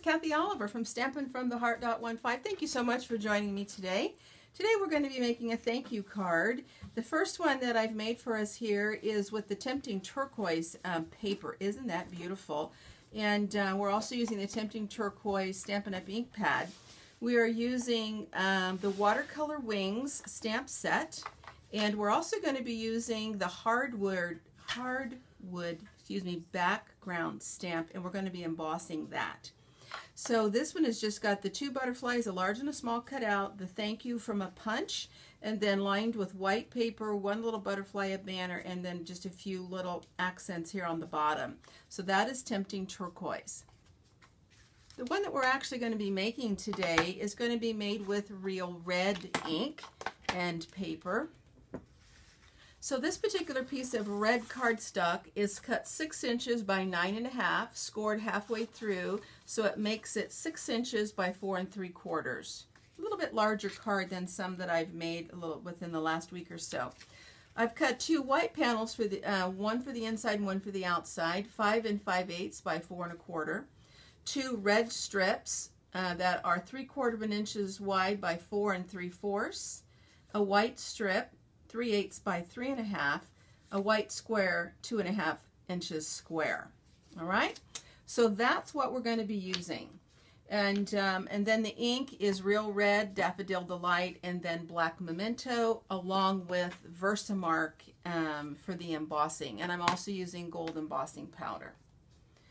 Kathy Oliver from Stampin' from the Heart.15. Thank you so much for joining me today. Today we're going to be making a thank you card. The first one that I've made for us here is with the Tempting Turquoise paper. Isn't that beautiful? And we're also using the Tempting Turquoise Stampin' Up! Ink pad. We are using the Watercolor Wings stamp set, and we're also going to be using the Hardwood background stamp, and we're going to be embossing that. So this one has just got the two butterflies, a large and a small, cut out, the thank you from a punch, and then lined with white paper, one little butterfly, a banner, and then just a few little accents here on the bottom. So that is Tempting Turquoise. The one that we're actually going to be making today is going to be made with real red ink and paper. So this particular piece of red cardstock is cut 6 inches by 9.5, scored halfway through, so it makes it 6 inches by 4 3/4. A little bit larger card than some that I've made a little within the last week or so. I've cut 2 white panels for the one for the inside and one for the outside, 5 5/8 by 4 1/4. 2 red strips that are 3/4 inches wide by 4 3/4. A white strip 3/8 by 3 1/2, a white square 2 1/2 inches square. All right, so that's what we're going to be using, and then the ink is real red Daffodil Delight, and then black Memento, along with Versamark for the embossing, and I'm also using gold embossing powder.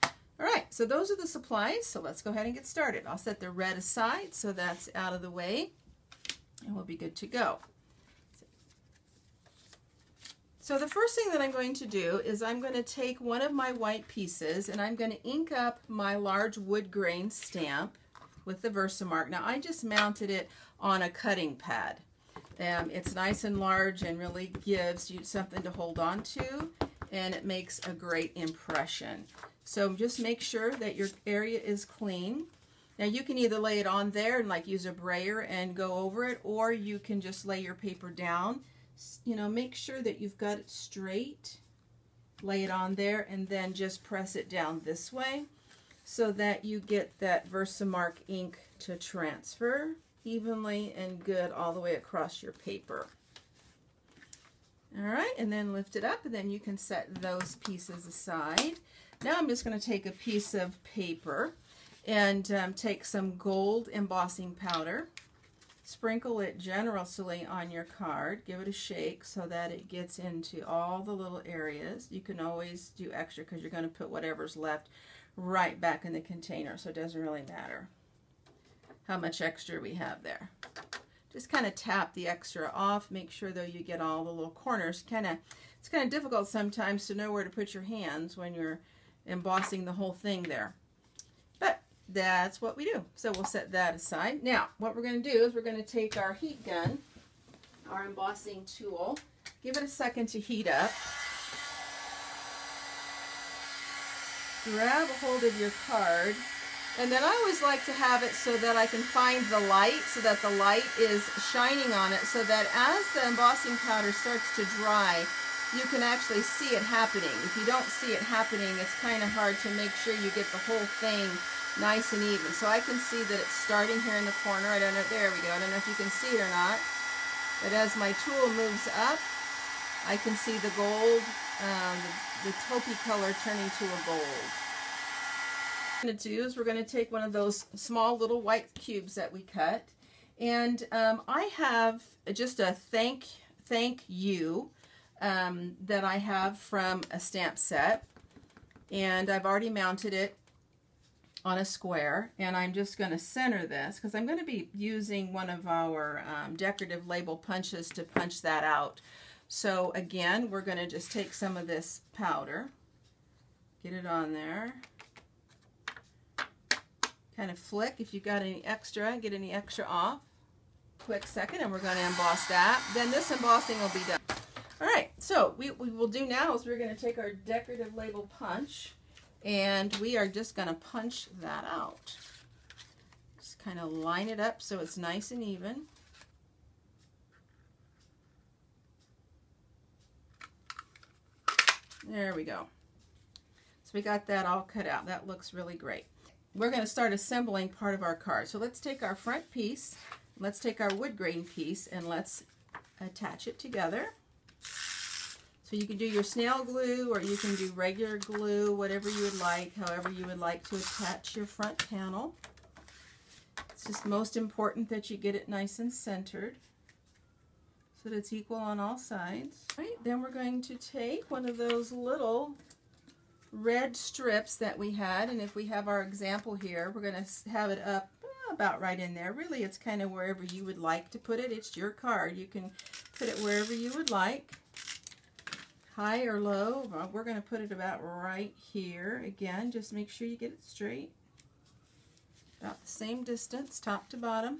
All right, so those are the supplies. So let's go ahead and get started. I'll set the red aside so that's out of the way, and we'll be good to go. So the first thing that I'm going to do is I'm going to take one of my white pieces and I'm going to ink up my large wood grain stamp with the Versamark. Now I just mounted it on a cutting pad. It's nice and large and really gives you something to hold on to, and it makes a great impression. So just make sure that your area is clean. Now you can either lay it on there and like use a brayer and go over it, or you can just lay your paper down. You know, make sure that you've got it straight, lay it on there, and then just press it down this way so that you get that Versamark ink to transfer evenly and good all the way across your paper. All right, and then lift it up, and then you can set those pieces aside. Now I'm just going to take a piece of paper and take some gold embossing powder. Sprinkle it generously on your card. Give it a shake so that it gets into all the little areas. You can always do extra because you're going to put whatever's left right back in the container, so it doesn't really matter how much extra we have there. Just kind of tap the extra off. Make sure though you get all the little corners. It's kind of difficult sometimes to know where to put your hands when you're embossing the whole thing there. But that's what we do. So we'll set that aside. Now, what we're going to do is we're going to take our heat gun, our embossing tool, give it a second to heat up. Grab a hold of your card, and then I always like to have it so that I can find the light, so that the light is shining on it, so that as the embossing powder starts to dry, you can actually see it happening. If you don't see it happening, it's kind of hard to make sure you get the whole thing nice and even. So I can see that it's starting here in the corner. I don't know, there we go. I don't know if you can see it or not. But as my tool moves up, I can see the gold, the taupey color turning to a gold. What we're going to do is we're going to take one of those small little white cubes that we cut. And I have just a thank you that I have from a stamp set. And I've already mounted it on a square, and I'm just going to center this because I'm going to be using one of our decorative label punches to punch that out. So again, we're going to just take some of this powder, get it on there, kind of flick. If you've got any extra, get any extra off. Quick second, and we're going to emboss that. Then this embossing will be done. All right, so what we will do now is we're going to take our decorative label punch, and we are just going to punch that out. Just kind of line it up so it's nice and even. There we go. So we got that all cut out. That looks really great. we're going to start assembling part of our card. So let's take our front piece, let's take our wood grain piece, and let's attach it together. So you can do your snail glue, or you can do regular glue, whatever you would like, however you would like to attach your front panel. It's just most important that you get it nice and centered so that it's equal on all sides. Right, then we're going to take one of those little red strips that we had, and if we have our example here, we're going to have it up about right in there. Really, it's kind of wherever you would like to put it. It's your card. You can put it wherever you would like. High or low. We're going to put it about right here. Again, just make sure you get it straight. About the same distance, top to bottom.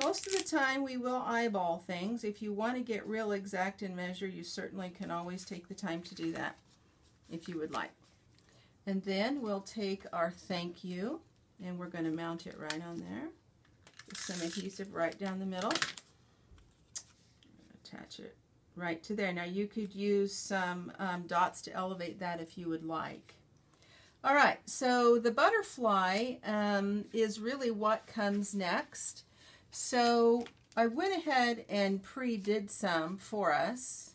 Most of the time we will eyeball things. If you want to get real exact in measure, you certainly can always take the time to do that if you would like. And then we'll take our thank you, and we're going to mount it right on there. With some adhesive right down the middle. Attach it right to there. Now you could use some dots to elevate that if you would like. All right, so the butterfly is really what comes next. So I went ahead and pre-did some for us,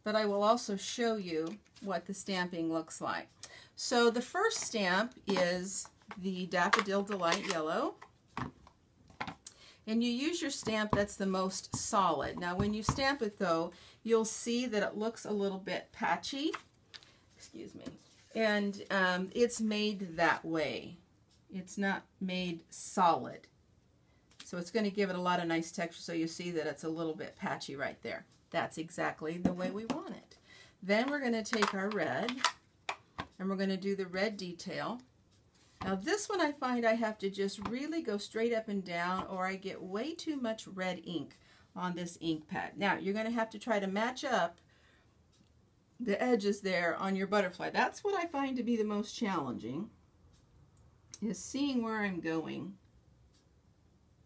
but I will also show you what the stamping looks like. So the first stamp is the Daffodil Delight yellow. And you use your stamp that's the most solid. Now when you stamp it though, you'll see that it looks a little bit patchy. Excuse me. And it's made that way. It's not made solid. So it's going to give it a lot of nice texture, so you see that it's a little bit patchy right there. That's exactly the way we want it. Then we're going to take our red, and we're going to do the red detail. Now this one I find I have to just really go straight up and down, or I get way too much red ink on this ink pad. Now you're going to have to try to match up the edges there on your butterfly. That's what I find to be the most challenging, is seeing where I'm going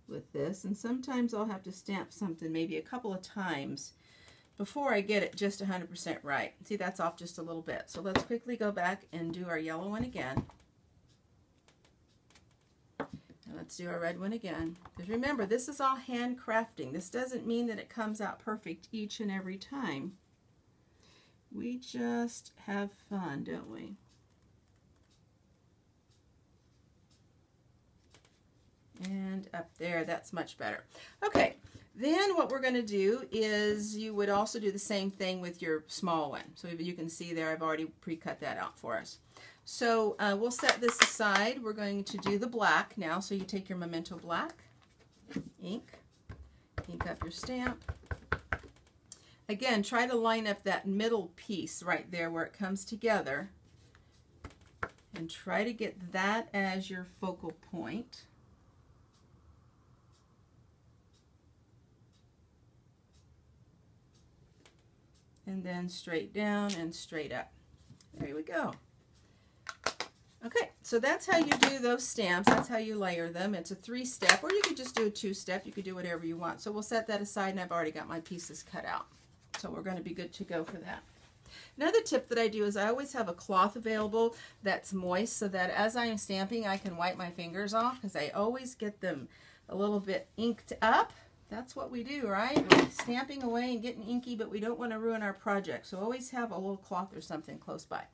with this. And sometimes I'll have to stamp something maybe a couple of times before I get it just 100% right. See, that's off just a little bit. So let's quickly go back and do our yellow one again. Let's do our red one again. Because remember, this is all handcrafting. This doesn't mean that it comes out perfect each and every time. We just have fun, don't we? And up there, that's much better. Okay, then what we're going to do is you would also do the same thing with your small one. So you can see there, I've already pre-cut that out for us. So we'll set this aside. We're going to do the black now. So you take your Memento black, ink up your stamp. Again, try to line up that middle piece right there where it comes together, and try to get that as your focal point. And then straight down and straight up. There we go. Okay, so that's how you do those stamps. That's how you layer them. It's a 3-step, or you could just do a 2-step. You could do whatever you want. So we'll set that aside, and I've already got my pieces cut out. So we're going to be good to go for that. Another tip that I do is I always have a cloth available that's moist, so that as I'm stamping I can wipe my fingers off, because I always get them a little bit inked up. That's what we do, right? We're stamping away and getting inky, but we don't want to ruin our project. So always have a little cloth or something close by.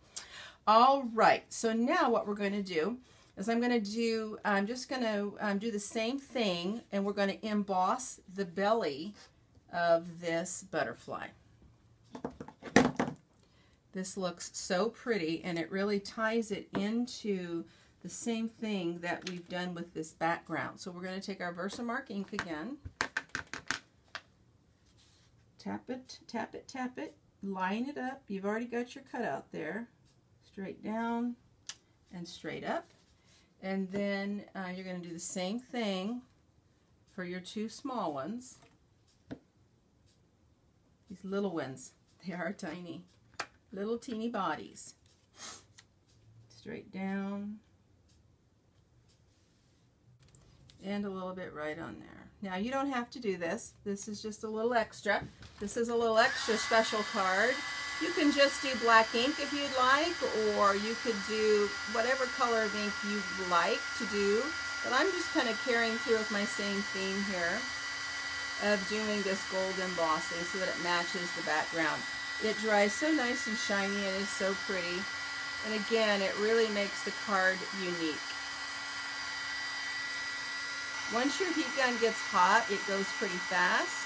All right, so now what we're going to do is I'm just going to do the same thing, and we're going to emboss the belly of this butterfly. This looks so pretty, and it really ties it into the same thing that we've done with this background. So we're going to take our Versamark ink again, tap it, tap it, tap it, line it up. You've already got your cutout there. Straight down and straight up. And then you're going to do the same thing for your 2 small ones. These little ones, they are tiny. Little teeny bodies. Straight down. And a little bit right on there. Now you don't have to do this. This is just a little extra. This is a little extra special card. You can just do black ink if you'd like, or you could do whatever color of ink you like to do. But I'm just kind of carrying through with my same theme here of doing this gold embossing so that it matches the background. It dries so nice and shiny and is so pretty. And again, it really makes the card unique. Once your heat gun gets hot, it goes pretty fast.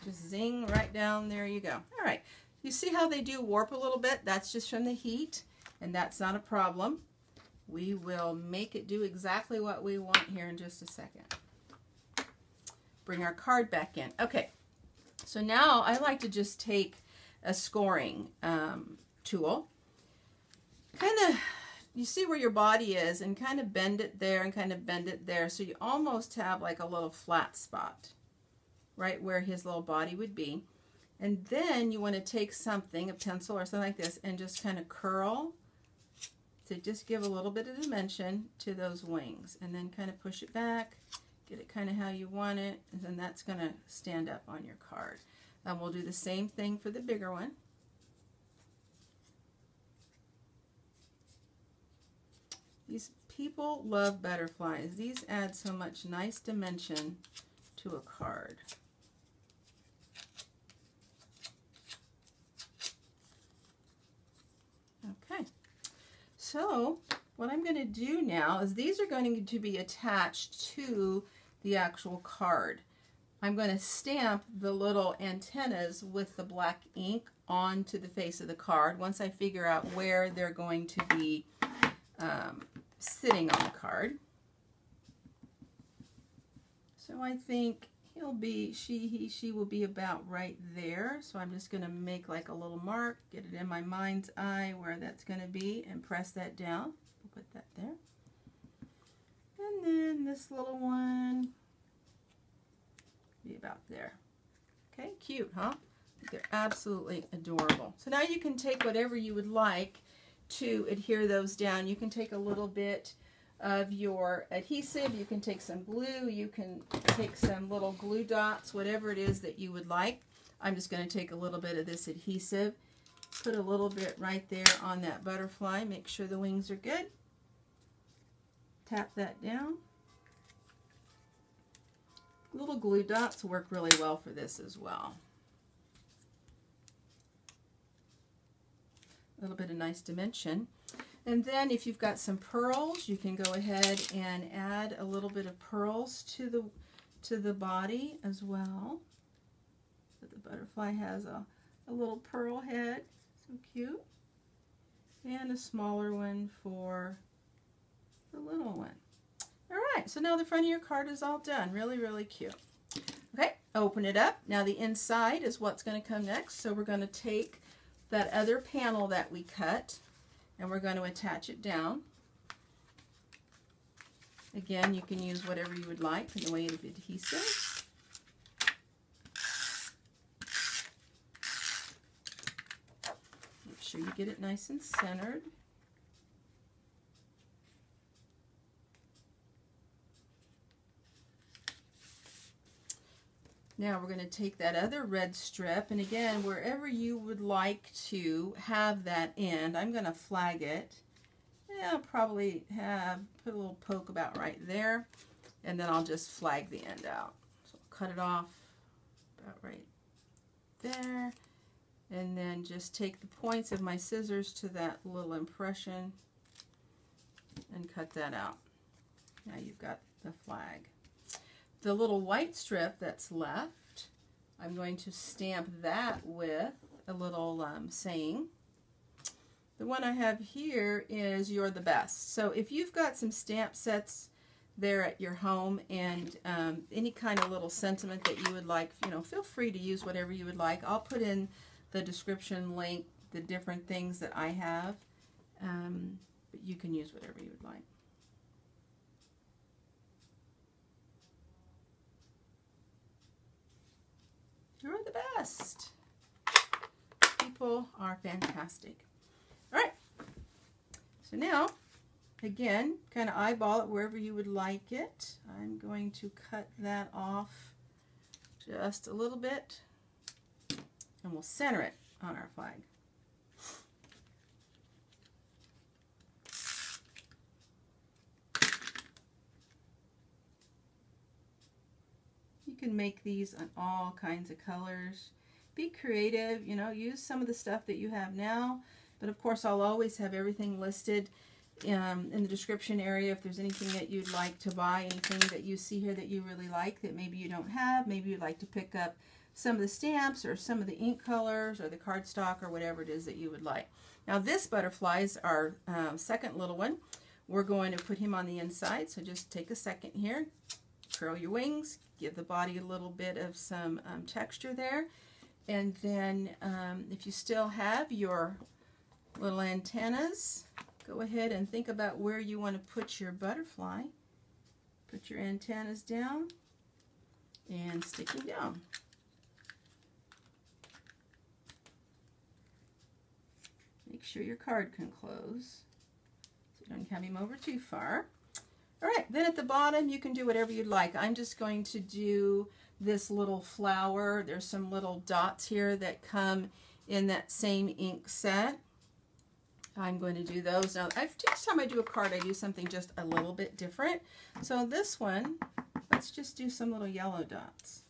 Just zing right down, there you go. All right, you see how they do warp a little bit? That's just from the heat, and that's not a problem. We will make it do exactly what we want here in just a second. Bring our card back in. Okay, so now I like to just take a scoring tool. Kind of, you see where your body is, and kind of bend it there and kind of bend it there, so you almost have like a little flat spot right where his little body would be. And then you want to take something, a pencil or something like this, and just kind of curl to just give a little bit of dimension to those wings, and then kind of push it back, get it kind of how you want it, and then that's going to stand up on your card. And we'll do the same thing for the bigger one. These people love butterflies. These add so much nice dimension to a card. Okay, so what I'm going to do now is these are going to be attached to the actual card. I'm going to stamp the little antennas with the black ink onto the face of the card once I figure out where they're going to be sitting on the card. So I think he'll be, she will be about right there. So I'm just going to make like a little mark, get it in my mind's eye where that's going to be, and press that down. We'll put that there. And then this little one be about there. Okay, cute, huh? They're absolutely adorable. So now you can take whatever you would like to adhere those down. You can take a little bit of your adhesive, you can take some glue, you can take some little glue dots, whatever it is that you would like. I'm just going to take a little bit of this adhesive, put a little bit right there on that butterfly, make sure the wings are good. Tap that down. Little glue dots work really well for this as well. A little bit of nice dimension. And then if you've got some pearls, you can go ahead and add a little bit of pearls to the body as well. So the butterfly has a little pearl head, so cute. And a smaller one for the little one. All right, so now the front of your card is all done. Really, really cute. Okay, open it up. Now the inside is what's going to come next. So we're going to take that other panel that we cut, and we're going to attach it down. Again, you can use whatever you would like in the way of adhesive. Make sure you get it nice and centered. Now we're going to take that other red strip, and again, wherever you would like to have that end, I'm going to flag it. Yeah, I'll probably put a little poke about right there, and then I'll just flag the end out. So I'll cut it off about right there, and then just take the points of my scissors to that little impression and cut that out. Now you've got the flag. The little white strip that's left, I'm going to stamp that with a little saying. The one I have here is "You're the best." So if you've got some stamp sets there at your home and any kind of little sentiment that you would like, you know, feel free to use whatever you would like. I'll put in the description link the different things that I have, but you can use whatever you would like. You're the best. People are fantastic. All right. So now, again, kind of eyeball it wherever you would like it. I'm going to cut that off just a little bit. And we'll center it on our flag. You can make these on all kinds of colors. Be creative, you know, use some of the stuff that you have now, but of course I'll always have everything listed in the description area if there's anything that you'd like to buy, anything that you see here that you really like that maybe you don't have. Maybe you'd like to pick up some of the stamps or some of the ink colors or the cardstock or whatever it is that you would like. Now this butterfly is our second little one. We're going to put him on the inside, so just take a second here, curl your wings, give the body a little bit of some texture there, and then if you still have your little antennas, go ahead and think about where you want to put your butterfly. Put your antennas down and stick them down. Make sure your card can close so you don't have him over too far. All right, then at the bottom you can do whatever you'd like. I'm just going to do this little flower. There's some little dots here that come in that same ink set. I'm going to do those. Now, each time I do a card, I do something just a little bit different. So this one, let's just do some little yellow dots.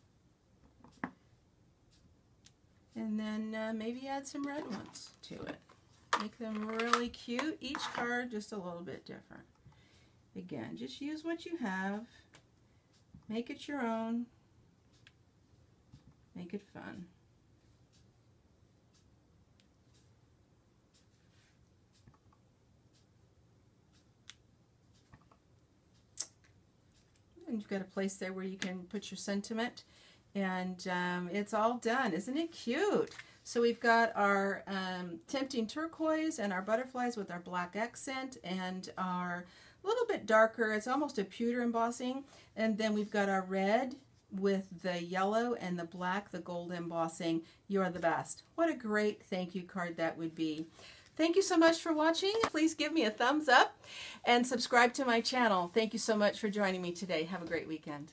And then maybe add some red ones to it. Make them really cute. Each card just a little bit different. Again, just use what you have. Make it your own. Make it fun. And you've got a place there where you can put your sentiment, and it's all done. Isn't it cute? So we've got our tempting turquoise and our butterflies with our black accent and our little bit darker, it's almost a pewter embossing, and then we've got our red with the yellow and the black, the gold embossing. You're the best. What a great thank you card that would be. Thank you so much for watching. Please give me a thumbs up and subscribe to my channel. Thank you so much for joining me today. Have a great weekend.